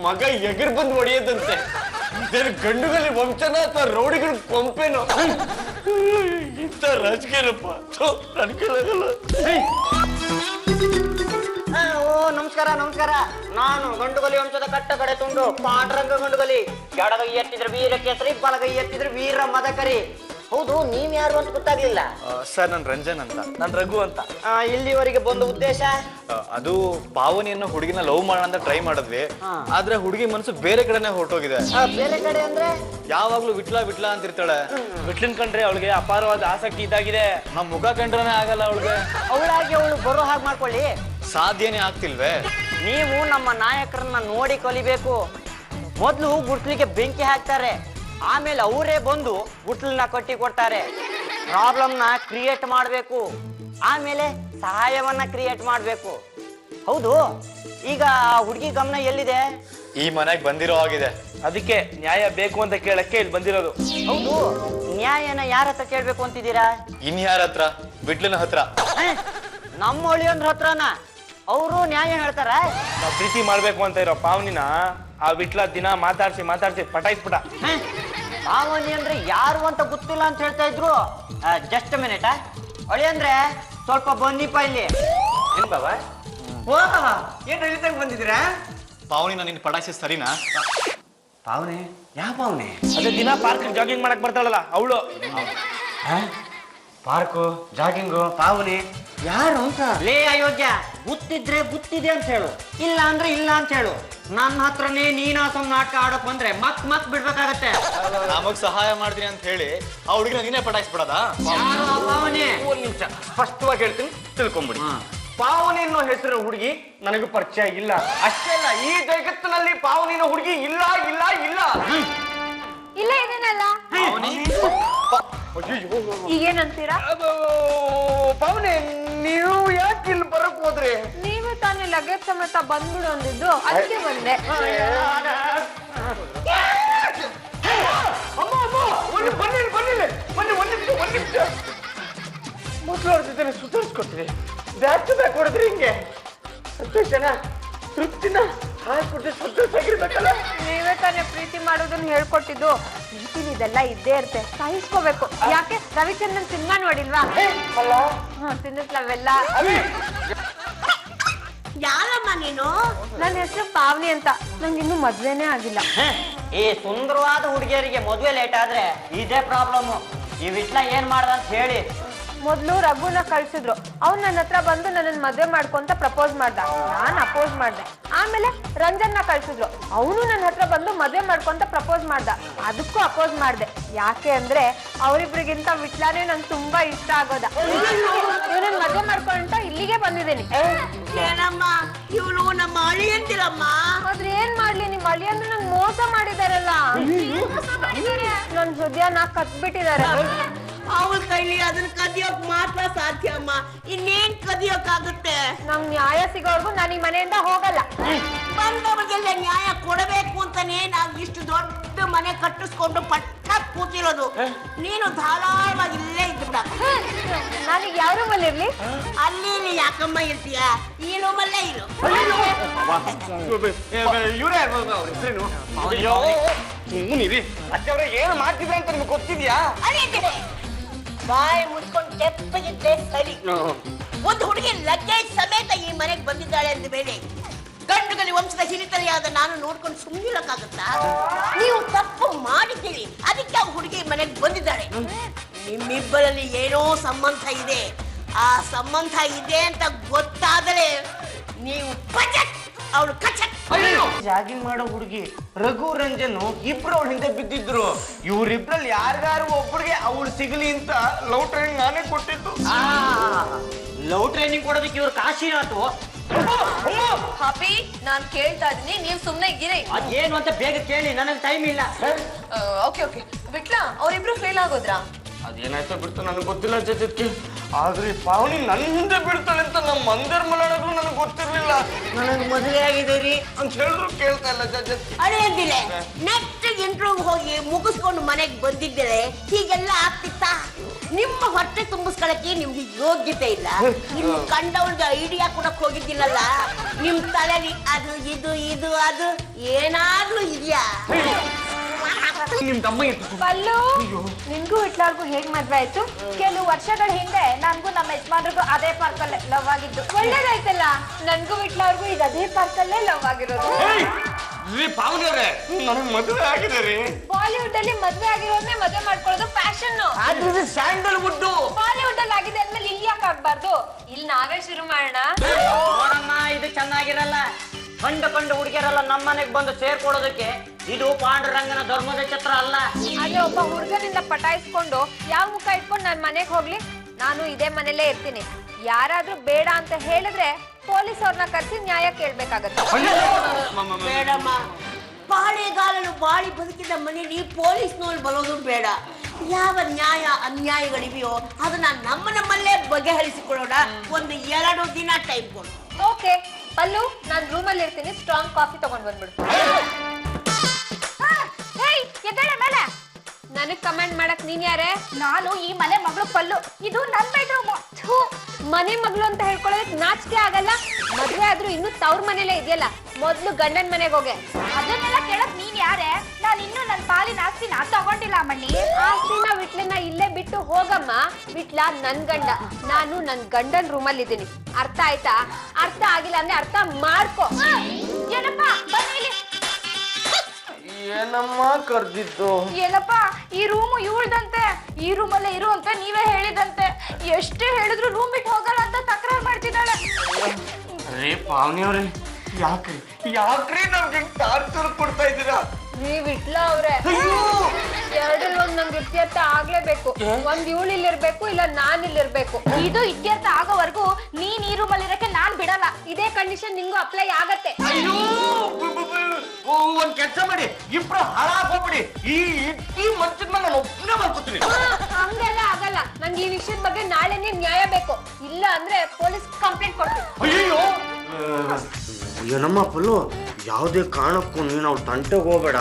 ಮಗ ಎಗರ್ ಬಂದು ಹೊಡೆಯದಂತೆ. ಗಂಡುಗಲಿ ವಂಶನ ಅಥವಾ ರೌಡಿಗಳ ಕೊಂಪೇನೋ? ಇಂಥ ರಾಜಕೀಯನಪ್ಪ ನನ್ಕೇಳಾಗಲ್ಲ. ಓ ನಮಸ್ಕಾರ ನಮಸ್ಕಾರ. ನಾನು ಗಂಡುಗಲಿ ವಂಶದ ಕಟ್ಟ ಕಡೆ ತುಂಡು ಪಾಂಡ್ರಂಗ ಗಂಡುಗಲಿ. ಎಡಗೈ ಎತ್ತಿದ್ರೆ ವೀರ ಕೇಸರಿ, ಬಲಗೈ ಎತ್ತಿದ್ರೆ ವೀರ ಮದಕರಿ. ಹೌದು, ನೀವ್ ಯಾರು ಅಂತ ಗೊತ್ತಾಗ್ಲಿಲ್ಲ. ಸರ್, ನಾನು ರಂಜನ್ ಅಂತ. ನಾನು ರಘು ಅಂತ. ಇಲ್ಲಿವರೆಗೆ ಬಂದ ಉದ್ದೇಶ? ಅದು ಪಾವನಿಯನ್ನು ಹುಡುಗಿನ ಲವ್ ಮಾಡೋಣ ಅಂತ ಟ್ರೈ ಮಾಡಿದ್ವಿ, ಆದ್ರೆ ಹುಡುಗಿ ಮನಸ್ಸು ಬೇರೆ ಕಡೆನೆ ಹೊರಟೋಗಿದೆ. ಬೇರೆ ಕಡೆ ಅಂದ್ರೆ? ಯಾವಾಗ್ಲೂ ವಿಟ್ಲ ವಿಟ್ಲ ಅಂತಿರ್ತಾಳೆ. ವಿಟ್ಲನ್ ಕಂಡ್ರೆ ಅವಳಿಗೆ ಅಪಾರವಾದ ಆಸಕ್ತಿ ಇದ್ದಾಗಿದೆ. ನಮ್ ಮುಖ ಕಂಡ್ರನೇ ಆಗಲ್ಲ ಅವಳಿಗೆ. ಅವಳಾಗಿ ಅವಳು ಬರೋ ಹಾಗೆ ಮಾಡ್ಕೊಳ್ಳಿ. ಸಾಧ್ಯನೇ ಆಗ್ತಿಲ್ವೇ? ನೀವು ನಮ್ಮ ನಾಯಕರನ್ನ ನೋಡಿ ಕಲಿಬೇಕು. ಮೊದ್ಲು ಗುಟ್ಲಿಗೆ ಬೆಂಕಿ ಹಾಕ್ತಾರೆ, ಆಮೇಲೆ ಅವರೇ ಬಂದು ಗುಟ್ಲನ್ನ ಕಟ್ಟಿ ಕೊಡ್ತಾರೆ. ಪ್ರಾಬ್ಲಮ್ನ ಕ್ರಿಯೇಟ್ ಮಾಡಬೇಕು, ಆಮೇಲೆ ಸಹಾಯವನ್ನ ಕ್ರಿಯೇಟ್ ಮಾಡ್ಬೇಕು. ಹೌದು, ಈಗ ಹುಡುಗಿ ಗಮನ ಎಲ್ಲಿದೆ? ಈ ಮನೆಗೆ ಬಂದಿರೋ ಆಗಿದೆ, ಅದಕ್ಕೆ ನ್ಯಾಯ ಬೇಕು ಅಂತ ಕೇಳಕ್ಕೆ ಇಲ್ಲಿ ಬಂದಿರೋದು. ಹೌದು, ನ್ಯಾಯನ ಯಾರ ಹತ್ರ ಕೇಳ್ಬೇಕು ಅಂತಿದ್ದೀರಾ? ಇನ್ಯಾರ ಹತ್ರ? ಬಿಡ್ಲಿನ ಹತ್ರ. ನಮ್ಮ ಒಳಿಯಂದ್ರ ಹತ್ರನ? ಅವರು ನ್ಯಾಯ ಹೇಳ್ತಾರ? ನಾವ್ ಪ್ರೀತಿ ಮಾಡ್ಬೇಕು ಅಂತ ಇರೋ ಪಾವನಿನ ಆ ವಿಟ್ಲ ದಿನ ಮಾತಾಡ್ಸಿ ಪಟಾಯಿಸ್ಬಿಟ. ಪಾವನಿ ಅಂದ್ರೆ ಯಾರು ಅಂತ ಗೊತ್ತಿಲ್ಲ ಅಂತ ಹೇಳ್ತಾ ಇದ್ರು. ಜಸ್ಟ್ ಮಿನಿಟ್ ಒಳಿಯಂದ್ರೆ ಸ್ವಲ್ಪ ಬನ್ನಿಪ್ಪ ಇಲ್ಲಿ. ಏನ್ ಬಾಬಾ ಏನ್ ರೈತಂಗ್ ಬಂದಿದ್ದೀರಾ? ಪಾವನಿನ ನಿನ್ನ ಪಟಾಯಿಸಿ ಸರಿನಾ? ಪಾವನೆ? ಯಾವ ಪಾವನೆ? ಅದೇ ದಿನ ಪಾರ್ಕ್ ಜಾಗಿಂಗ್ ಮಾಡಕ್ ಬರ್ತಾಳಲ್ಲ ಅವಳು. ಪಾರ್ಕು, ಜಾಗಿಂಗು, ಪಾವನೆ ಯಾರು ಅಂತ? ಲೇ ಅಯೋಗ್ಯ, ಗೊತ್ತಿದ್ರೆ ಗೊತ್ತಿದೆ ಅಂತ ಹೇಳು, ಇಲ್ಲ ಅಂದ್ರೆ ಇಲ್ಲ ಅಂತ ಹೇಳು. ನನ್ನ ಹತ್ರನೇ ನೀನಾಸಂ ನಾಟಕ ಆಡಕ್ ಬಂದ್ರೆ ಮತ್ ಬಿಡ್ಬೇಕಾಗತ್ತೆ. ನಮಗ್ ಸಹಾಯ ಮಾಡ್ತೀನಿ ಅಂತ ಹೇಳಿ ಆ ಹುಡುಗಿನ ನೀನೇ ಪಟಾಯಿಸ್ಬಿಡದ? ಯಾರು ಆ ಪಾವನೆ? ಒಂದ್ ನಿಮಿಷ ಸ್ಪಷ್ಟವಾಗಿ ಹೇಳ್ತೀನಿ, ತಿಳ್ಕೊಂಬಿಡಿ. ಪಾವನಿ ಅನ್ನೋ ಹೆಸರು ಹುಡುಗಿ ನನಗೂ ಪರಿಚಯ ಇಲ್ಲ. ಅಷ್ಟೇ ಅಲ್ಲ, ಈ ಜಗತ್ತಿನಲ್ಲಿ ಪಾವನಿನ ಹುಡುಗಿ ಇಲ್ಲ ಇಲ್ಲ ಇಲ್ಲ. ಇಲ್ಲ ಇದನ್ನಲ್ಲ ಈಗೇನಂತೀರಾ? ಪಾವನಿ, ನೀವು ಯಾಕೆ ಇಲ್ಲಿ ಬರಕ್ ಹೋದ್ರಿ? ನೀವು ತಾನೇ ಲಗೇಜ್ ಸಮೇತ ಬಂದ್ಬಿಡು ಅಂದಿದ್ದು, ಅದಕ್ಕೆ ಬಂದೆ. ಮೊದಲು ಸುಧಾರಿಸ್ಕೊಡ್ತೀವಿ, ಬ್ಯಾಕ್ ಬ್ಯಾಕ್ ಹೊಡೆದ್ರಿ ಹಿಂಗೆ ಸಂತೋಷನ ತೃಪ್ತಿನ ಹಾಕ್ಬಿಟ್ಟು ಸಂತೋಷವಾಗಿರ್ಬೇಕಲ್ಲ. ನೀವೇ ತಾನೇ ಪ್ರೀತಿ ಮಾಡೋದನ್ನ ಹೇಳ್ಕೊಟ್ಟಿದ್ದು. ಪ್ರೀತಿಲಿ ಇದೆಲ್ಲ ಇದ್ದೇ ಇರುತ್ತೆ, ಸಹಿಸ್ಕೋಬೇಕು. ಯಾಕೆ ರವಿಚಂದ್ರನ್ ಸಿನಿಮಾ ನೋಡಿಲ್ವಾ? ತಿನ್ನಿಸ್ಲವೆಲ್ಲ. ಯಾರಮ್ಮ ನೀನು? ನನ್ನ ಹೆಸರು ಪಾವನಿ ಅಂತ. ನಂಗೆ ಇನ್ನೂ ಮದ್ವೆನೇ ಆಗಿಲ್ಲ. ಈ ಸುಂದರವಾದ ಹುಡುಗಿಯರಿಗೆ ಮದ್ವೆ ಲೇಟ್ ಆದ್ರೆ ಇದೇ ಪ್ರಾಬ್ಲಮ್. ಈ ವಿಟ್ಲ ಏನ್ ಮಾಡ್ದ ಅಂತ ಹೇಳಿ. ಮೊದ್ಲು ರಘುನ ಕಳ್ಸಿದ್ರು. ಅವ್ನು ನನ್ನ ಹತ್ರ ಬಂದು ನನ್ನ ಮದ್ವೆ ಮಾಡ್ಕೊಂತ ಪ್ರಪೋಸ್ ಮಾಡ್ದ. ನಾನ್ ಅಪೋಸ್ ಮಾಡ್ದೆ. ಆಮೇಲೆ ರಂಜನ್ನ ಕಳ್ಸಿದ್ರು. ಅವನು ನನ್ನ ಹತ್ರ ಬಂದು ಮದ್ವೆ ಮಾಡ್ಕೊಂತ ಪ್ರಪೋಸ್ ಮಾಡ್ದ. ಅದಕ್ಕೂ ಅಪೋಸ್ ಮಾಡ್ದೆ. ಯಾಕೆ ಅಂದ್ರೆ ಅವರಿಬ್ರಿಗಿಂತ ವಿಟ್ಲಾನೇ ನಂಗೆ ತುಂಬಾ ಇಷ್ಟ ಆಗೋದ. ಇವನನ್ನ ಮದ್ವೆ ಮಾಡ್ಕೊಂತ ಇಲ್ಲಿಗೆ ಬಂದಿದ್ದೀನಿ. ಏನಮ್ಮ ಇವಳು ನಮ್ಮ ಅಳಿಯಂತಿರಮ್ಮ. ಆದ್ರೆ ಏನ್ ಮಾಡ್ಲಿ, ನಿಮ್ ಅಳಿ ಅಂದ್ರೆ ನಂಗೆ ಮೋಸ ಮಾಡಿದಾರಲ್ಲ. ನನ್ ಹೃದಯನ ಕತ್ಬಿಟ್ಟಿದ್ದಾರೆ. ಅವಳ ಕೈಲಿ ಅದನ್ನ ಕದಿಯೋಕ್ ಮಾತ್ರ ಸಾಧ್ಯ ಅಮ್ಮ, ಇನ್ನೇನ್ ಕದಿಯೋಕ್ಕಾಗುತ್ತೆ? ನಂಗ್ ನ್ಯಾಯ ಸಿಗೋವರೆಗೂ ನಾನು ಈ ಮನೆಯಿಂದ ಹೋಗಲ್ಲ. ಬಂದವರಿಗೆಲ್ಲ ನ್ಯಾಯ ಕೊಡಬೇಕು ಅಂತಾನೆ ನಾವು ಇಷ್ಟು ದೊಡ್ಡ ಮನೆ ಕಟ್ಟಿಸ್ಕೊಂಡು ಪಟ್ಟ ಕೂತಿರೋದು. ನೀನು ಧಾರಾಳವಾಗಿ ಇಲ್ಲೇ ಇದ್ಬಿಡ. ನಾನೀಗ ಯಾವ ರೂಮಲ್ಲಿ ಇರ್ಲಿ? ಅಲ್ಲಿ ಇಲ್ಲಿ ಯಾಕಮ್ಮ ಇರ್ತೀಯ? ಈ ರೂಮಲ್ಲೇ ಇರು. ಇವರೇ ಅಜ್ಜವ್ರೆ ಏನು ಮಾಡ್ತಿದ್ರೆ ಅಂತ ನಿಮ್ಗೆ ಗೊತ್ತಿದ್ಯಾ? ಅದೇ ಬಾಯಿ ಮುಚ್ಕೊಂಡು ತೆಪ್ಪಗಿದ್ದೆ ಸರಿ. ಒಂದು ಹುಡುಗಿ ಲಗೇಜ್ ಸಮೇತ ಈ ಮನೆಗೆ ಬಂದಿದ್ದಾಳೆ ಅಂದ ಮೇಲೆ ಗಂಡುಗಲಿ ವಂಶದ ಹಿರಿತರೆಯಾದ ನಾನು ನೋಡ್ಕೊಂಡು ಸುಮ್ಮನಿರಕ್ಕಾಗತ್ತಾ? ನೀವು ತಪ್ಪು ಮಾಡಿದ್ದೀರಿ, ಅದಕ್ಕೆ ಆ ಹುಡುಗಿ ಮನೆಗೆ ಬಂದಿದ್ದಾಳೆ. ನಿಮ್ಮಿಬ್ಬರಲ್ಲಿ ಏನೋ ಸಂಬಂಧ ಇದೆ. ಆ ಸಂಬಂಧ ಇದೆ ಅಂತ ಗೊತ್ತಾದರೆ ನೀವು ಪಚಕ್, ಅವಳು ಕಚಕ್. ಜಾಗಿಂಗ್ ಮಾಡೋ ಹುಡುಗಿ ರಘು ರಂಜನ್ ಇಬ್ರು ಅವಳ ಹಿಂದೆ ಬಿದ್ದಿದ್ರು. ಇವ್ರಿಬ್ರಲ್ಲಿ ಯಾರಿಗಾರು ಒಬ್ಬರಿಗೆ ಅವಳು ಸಿಗಲಿ ಅಂತ ಲವ್ ಟ್ರೈನಿಂಗ್ ನಾನೇ ಕೊಟ್ಟಿದ್ದು. ಲವ್ ಟ್ರೈನಿಂಗ್ ಕೊಡೋದಕ್ಕೆ ಇವ್ರ ಕಾಶಿನಾಥು. ಹಾಪಿ, ನಾನ್ ಕೇಳ್ತಾ ಇದೀನಿ, ನೀವ್ ಸುಮ್ನೆ ಇದ್ದೀರಿ. ಅದೇನು ಅಂತ ಬೇಗ ಕೇಳಿ, ನನಗೆ ಟೈಮ್ ಇಲ್ಲ. ಓಕೆ ಓಕೆ ಬಿಟ್ಲಾ? ಅವ್ರಿಬ್ರು ಫೇಲ್ ಆಗೋದ್ರಾ? ಅದೇನಾಯ್ತೋ ಬಿಡ್ತು ನನಗೆ ಗೊತ್ತಿಲ್ಲ ಜೊತೆಗೆ. ಆದ್ರೆ ಪಾವನಿ ನನ್ನ ಹಿಂದೆ ಬಿಡ್ತಾಳೆ ಅಂತ ನಮ್ಮ ಮಂದಿರ್ ಮಲಾಡೋದು ನನಗೆ ಗೊತ್ತಿರ್ಲಿಲ್ಲ. ನನಗೆ ಮದುವೆ ಆಗಿದ್ದೀರಿ ಅಂತ ಹೇಳಿದ್ರು ಕೇಳ್ತಾ ಇಲ್ಲ ಜಜತ್. ಅಳೆಯಂದಿಲೆ ನೆಕ್ಸ್ಟ್ ಇಂಟರ್ವ್ಯೂ ಹೋಗಿ ಮುಗಿಸ್ಕೊಂಡು ಮನೆಗೆ ಬಂದಿದ್ದೇನೆ. ಹೀಗೆಲ್ಲ ಆಗ್ತಿತ್ತಾ? ನಿಮ್ಮ ಹೊಟ್ಟೆ ತುಂಬಿಸ್ಕೊಳಕ್ಕೆ ನಿಮ್ಗೆ ಯೋಗ್ಯತೆ ಇಲ್ಲ. ನಿಮ್ಮ ಕಂಡವಳಿಗೆ ಐಡಿಯಾ ಕೊಡಕ್ ಹೋಗಿದ್ದಿಲ್ಲಲ್ಲ. ನಿಮ್ ತಲೆಲಿ ಅದು ಇದು ಇದು ಅದು ಏನಾದ್ರೂ ಇದೆಯಾ? ನಿಮ್ ತಮ್ಮ ಪಲ್ಲು, ನಿನ್ಗೂ ಹಿಟ್ಲರ್ಗೂ ಹೇಗ್ ಮದ್ವೆ ಆಯ್ತು? ಕೆಲವು ವರ್ಷಗಳ ಹಿಂದೆ ನನ್ಗೂ ನಮ್ಮ ಯಜಮಾನ್ರಿಗೂ ಅದೇ ಪಾರ್ಕ್ ಅಲ್ಲೇ ಲವ್ ಆಗಿದ್ದು. ಒಳ್ಳೇದಾಯ್ತಲ್ಲ. ನನ್ಗೂ ಹಿಟ್ಲರ್ಗೂ ಈಗ ಅದೇ ಪಾರ್ಕ್ ಅಲ್ಲೇ ಲವ್ ಆಗಿರೋದು. ಪಾವನಿ ಅವ್ರೆ, ನನಗೆ ಮದುವೆ ಆಗಿದೆ ರೀ. ಬಾಲಿವುಡ್ ಅಲ್ಲಿ ಮದ್ವೆ ಆಗಿರೋದ್ನೇ ಮದ್ವೆ ಮಾಡ್ಕೊಳ್ಳೋದು ಫ್ಯಾಷನ್. ಅದು ಸ್ಯಾಂಡಲ್ವುಡ್. ಬಾಲಿವುಡ್ ಅಲ್ಲಿ ಆಗಿದೆ ಅಂದ್ಮೇಲೆ ಇಲ್ಲಿ ಯಾಕೆ ಆಗ್ಬಾರ್ದು? ಇಲ್ಲಿ ನಾವೇ ಶುರು ಮಾಡೋಣ. ನೋಡಮ್ಮ, ಇದು ಚೆನ್ನಾಗಿರಲ್ಲ. ಕಂಡು ಹುಡುಗಿಯರೆಲ್ಲ ನಮ್ಮ ಮನೆಗೆ ಬಂದು ಸೇರ್ಕೊಡೋದಕ್ಕೆ ಇದು ಪಾಂಡುರಂಗನ ಧರ್ಮದ ಛತ್ರ ಅಲ್ಲ. ಅದೇ ಒಬ್ಬ ಹುಡುಗನಿಂದ ಪಟಾಯಿಸ್ಕೊಂಡು ಯಾವ ಮುಖ ಇಟ್ಕೊಂಡು ನಾನ್ ಮನೆಗೆ ಹೋಗ್ಲಿ? ನಾನು ಇದೇ ಮನೇಲೇ ಇರ್ತೀನಿ. ಯಾರಾದ್ರೂ ಬೇಡ ಅಂತ ಹೇಳಿದ್ರೆ ಪೊಲೀಸ್ ಅವ್ರನ್ನ ಕರೆಸಿ ನ್ಯಾಯ ಕೇಳ್ಬೇಕಾಗತ್ತೆ. ಬೇಡಮ್ಮ, ಬಾಳೆಗಾಲನು ಬಾಳಿ ಬದುಕಿದ ಮನೇಲಿ ಪೊಲೀಸ್ನವ್ರು ಬರೋದು ಬೇಡ. ಯಾವ ನ್ಯಾಯ ಅನ್ಯಾಯಗಳಿವೆಯೋ ಅದನ್ನ ನಮ್ಮಲ್ಲೇ ಬಗೆಹರಿಸಿಕೊಳ್ಳೋಣ. ಒಂದು 2 ದಿನ ಟೈಮ್ ಕೊಡು. ಓಕೆ ಪಲ್ಲು, ನಾನ್ ರೂಮಲ್ಲಿ ಇರ್ತೀನಿ, ಸ್ಟ್ರಾಂಗ್ ಕಾಫಿ ತಗೊಂಡ್ ಬಂದ್ಬಿಡು. ಎದ್ದೇಳ ಮೇಲೆ. ನನಗ್ ಕಮೆಂಟ್ ಮಾಡಕ್ ನೀನ್ ಯಾರೇ? ನಾನು ಈ ಮನೆ ಮಗಳು ಪಲ್ಲು, ಇದು ನನ್ ಬೆಡ್ರೂಮ್. ಮನೆ ಮಗಳು ಅಂತ ಹೇಳ್ಕೊಳ್ಳೋದಕ್ ನಾಚಿಕೆ ಆಗಲ್ಲ? ಮದ್ವೆ ಆದ್ರೂ ಇನ್ನು ತವ್ರ ಮನೇಲೆ ಇದೆಯಲ್ಲ, ಮೊದ್ಲು ಗಂಡನ್ ಮನೆಗೆ ಹೋಗೆ. ಅದನ್ನೆಲ್ಲ ಕೇಳಕ್ ನೀನ್ ಯಾರೇ? ನಾನು ಇನ್ನೂ ನನ್ ಪಾಲಿನ ಆಸ್ತಿನ ತಗೊಂಡಿಲ್ಲ ಮಣ್ಣಿ. ಆಸ್ತಿನ ವಿಟ್ಲನ್ನ ಇಲ್ಲೇ ಬಿಟ್ಟು ಹೋಗಮ್ಮ. ವಿಟ್ಲ ನನ್ ಗಂಡ, ನಾನು ನನ್ ಗಂಡನ್ ರೂಮಲ್ಲಿ ಇದ್ದೀನಿ. ಅರ್ಥ ಆಯ್ತಾ? ಅರ್ಥ ಆಗಿಲ್ಲ ಅಂದ್ರೆ ಅರ್ಥ ಮಾಡ್ಕೊ. ಏನಪ್ಪ ಬನ್ನಿ. ಏನಮ್ಮ ಕರ್ದಿದ್ದು? ಏನಪ್ಪ ಈ ರೂಮು ಇವಳ್ದಂತೆ, ಈ ರೂಮಲ್ಲೇ ಇರು ಅಂತ ನೀವೇ ಹೇಳಿದಂತೆ. ಎಷ್ಟೇ ಹೇಳಿದ್ರು ರೂಮ್ ಬಿಟ್ಟು ಹೋಗಲ್ಲ ಅಂತ ತಕರಾರು ಮಾಡ್ತಿದ್ದಾಳೆ. ಅರೇ ಪಾವನಿಯವ್ರೆ, ಯಾಕ್ರಿ ನಮ್ಗೆ ಟಾರ್ಚರ್ ಕೊಡ್ತಾ ಇದ್ದೀರಾ? ನೀವ್ ವಿಟ್ಲ ಅವ್ರೆ, ಎರಡಲ್ಲಿ ಒಂದ್ ನಂಗೆ ಇತ್ಯರ್ಥ ಆಗ್ಲೇಬೇಕು. ಒಂದ್ ಇವಳು ಇಲ್ಲಿರ್ಬೇಕು, ಇಲ್ಲ ನಾನ್ ಇಲ್ಲಿರ್ಬೇಕು. ಇದು ಇತ್ಯರ್ಥ ಆಗೋವರೆಗೂ ನೀನ್ ಈ ರೂಮಲ್ಲಿ ಇರಕ್ಕೆ ನಾನ್ ಬಿಡಲ್ಲ. ಇದೇ ಕಂಡೀಷನ್ ನಿಂಗೂ ಅಪ್ಲೈ ಆಗತ್ತೆ. ಒಂದ್ ಕೆಲಸ ಮಾಡಿ, ಇಬ್ರು ಹಾಳಾಗೋಗ್ಬಿಡಿ. ಈ ಮಂಚದ ಮೇಲೆ ನಾನು ಒಬ್ಬನೇ ಮಾಡ್ಕೊತೀನಿ. ಹಂಗೆಲ್ಲ ಆಗಲ್ಲ. ನಂಗೆ ಈ ವಿಷಯದ ಬಗ್ಗೆ ನಾಳೆನೇ ನ್ಯಾಯ ಬೇಕು. ಇಲ್ಲ ಅಂದ್ರೆ ಪೊಲೀಸ್ ಕಂಪ್ಲೇಂಟ್ ಕೊಡ್ತೀನಿ. ಅಯ್ಯೋ ಏನಮ್ಮ ಪಲ್ಲು, ಯಾವುದೇ ಕಾರಣಕ್ಕೂ ನೀನು ಅವ್ಳ ತಂಟೆಗೆ ಹೋಗ್ಬೇಡ.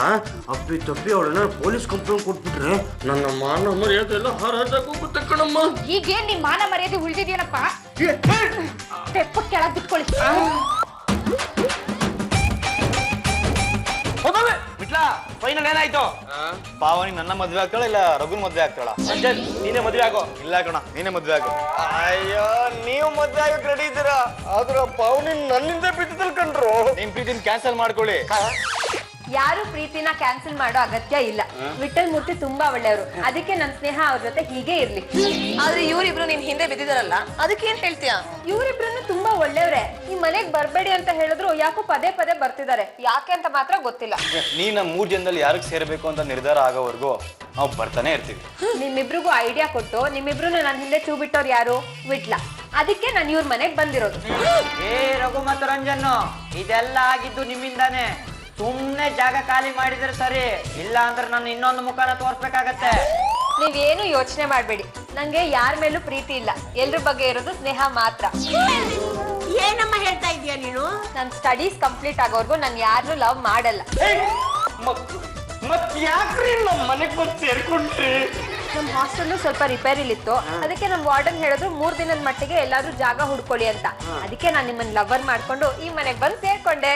ಅಪ್ಪಿ ತಪ್ಪಿ ಅವಳನ್ನ ಪೊಲೀಸ್ ಕಂಪ್ಲೇಂಟ್ ಕೊಟ್ಬಿಟ್ರೆ ನನ್ನ ಮಾನ ಮರ್ಯಾದೆ ಎಲ್ಲ ಹಾರಾಟಕ್ಕೋಗುತ್ತೆ ಕಣಮ್ಮ. ಈಗೇನ್ ನಿಮ್ ಮಾನ ಮರ್ಯಾದೆ ಉಳ್ದಿದ್ಯೇನಪ್ಪ? ತೆಪ್ಪ ಕೆಳಗ್ ಬಿಟ್ಕೊಳ್ಳಿ. ಬಿಟ್ಲಾ, ಫೈನಲ್ ಏನಾಯ್ತು? ಪಾವನಿ ನನ್ನ ಮದ್ವೆ ಆಗ್ತಾಳ ಇಲ್ಲ ರಘುನ್ ಮದ್ವೆ ಆಗ್ತಾಳ? ರಂಜನ್ ನೀನೇ ಮದ್ವೆ ಆಗೋ. ಇಲ್ಲ ಕಣ, ನೀನೇ ಮದ್ವೆ ಆಗೋ. ಅಯ್ಯೋ, ನೀವು ಮದ್ವೆ ಆಗಕ್ ರೆಡಿ ಇದ್ದೀರಾ, ಆದ್ರ ಪಾವನಿ ನನ್ನಿಂದ ಬಿದ್ದಿದ್ದಲ್ ಕಂಡ್ರು. ನಿಮ್ ಪ್ರೀತಿನ ಕ್ಯಾನ್ಸಲ್ ಮಾಡ್ಕೊಳ್ಳಿ. ಯಾರು ಪ್ರೀತಿನ ಕ್ಯಾನ್ಸಲ್ ಮಾಡೋ ಅಗತ್ಯ ಇಲ್ಲ. ವಿಠಲ್ ಮೂರ್ತಿ ತುಂಬಾ ಒಳ್ಳೆಯವರು, ಅದಕ್ಕೆ ನನ್ ಸ್ನೇಹ ಅವ್ರ ಜೊತೆ ಹೀಗೆ ಇರ್ಲಿ. ಆದ್ರೆ ಇವರಿಬ್ರು ನಿನ್ ಹಿಂದೆ ಬಿದ್ದಿದಾರಲ್ಲ, ಅದಕ್ಕೆ ಏನ್ ಹೇಳ್ತೀಯ? ಇವರಿಬ್ರು ತುಂಬಾ ಒಳ್ಳೆಯವ್ರೆ. ಈ ಮನೆಗ್ ಬರ್ಬೇಡಿ ಅಂತ ಹೇಳಿದ್ರು ಯಾಕೋ ಪದೇ ಪದೇ ಬರ್ತಿದ್ದಾರೆ. ಯಾಕೆ ಅಂತ ಮಾತ್ರ ಗೊತ್ತಿಲ್ಲ. ನೀ ನಮ್ಮ 3 ಜನದಲ್ಲಿ ಯಾರಿಗೆ ಸೇರ್ಬೇಕು ಅಂತ ನಿರ್ಧಾರ ಆಗೋವರೆಗೂ ನಾವು ಬರ್ತಾನೆ ಇರ್ತೀವಿ. ನಿಮ್ಮಿಬ್ರಿಗೂ ಐಡಿಯಾ ಕೊಟ್ಟು ನಿಮ್ಮಿಬ್ರು ನನ್ ಹಿಂದೆ ಚೂ ಬಿಟ್ಟವ್ರು ಯಾರು? ವಿಟ್ಲ. ಅದಕ್ಕೆ ನಾನು ಇವ್ರ ಮನೆಗ್ ಬಂದಿರೋದು. ಏ ರಘು ಮತ್ತು ರಂಜನ್, ಇದೆಲ್ಲ ಆಗಿದ್ದು ನಿಮ್ಮಿಂದಾನೆ. ಸುಮ್ನೆ ಜಾಗ ಖಾಲಿ ಮಾಡಿದ್ರೆ ಸರಿ, ಇಲ್ಲ ಅಂದ್ರೆ ನಾನು ಇನ್ನೊಂದು ಮುಖಾನ ತೋರ್ಸ್ಬೇಕಾಗತ್ತೆ. ನೀವೇನು ಯೋಚನೆ ಮಾಡ್ಬೇಡಿ, ನಂಗೆ ಯಾರ ಮೇಲೂ ಪ್ರೀತಿ ಇಲ್ಲ. ಎಲ್ರ ಬಗ್ಗೆ ಇರೋದು ಸ್ನೇಹ ಮಾತ್ರ. ಏನಮ್ಮ ಹೇಳ್ತಾ ಇದೀಯ ನೀನು? ನನ್ ಸ್ಟಡೀಸ್ ಕಂಪ್ಲೀಟ್ ಆಗೋರ್ಗು ನಾನು ಯಾರನ್ನೂ ಲವ್ ಮಾಡಲ್ಲ. ಮತ್ ಯಾಕ್ರಿ ನಮ್ಮ ಮನೆಗ್ ಬಂದು ಸೇರ್ಕೊಂಡ್ರಿ? ನಮ್ ಹಾಸ್ಟೆಲ್ ಸ್ವಲ್ಪ ರಿಪೇರಿಲಿತ್ತು, ಅದಕ್ಕೆ ನಮ್ ವಾರ್ಡನ್ ಹೇಳಿದ್ರು 3 ದಿನದ ಮಟ್ಟಿಗೆ ಎಲ್ಲಾದ್ರೂ ಜಾಗ ಹುಡ್ಕೊಳ್ಳಿ ಅಂತ. ಅದಕ್ಕೆ ನಾನು ನಿಮ್ಮನ್ನ ಲವರ್ ಮಾಡ್ಕೊಂಡು ಈ ಮನೆಗ್ ಬಂದು ಸೇರ್ಕೊಂಡೆ.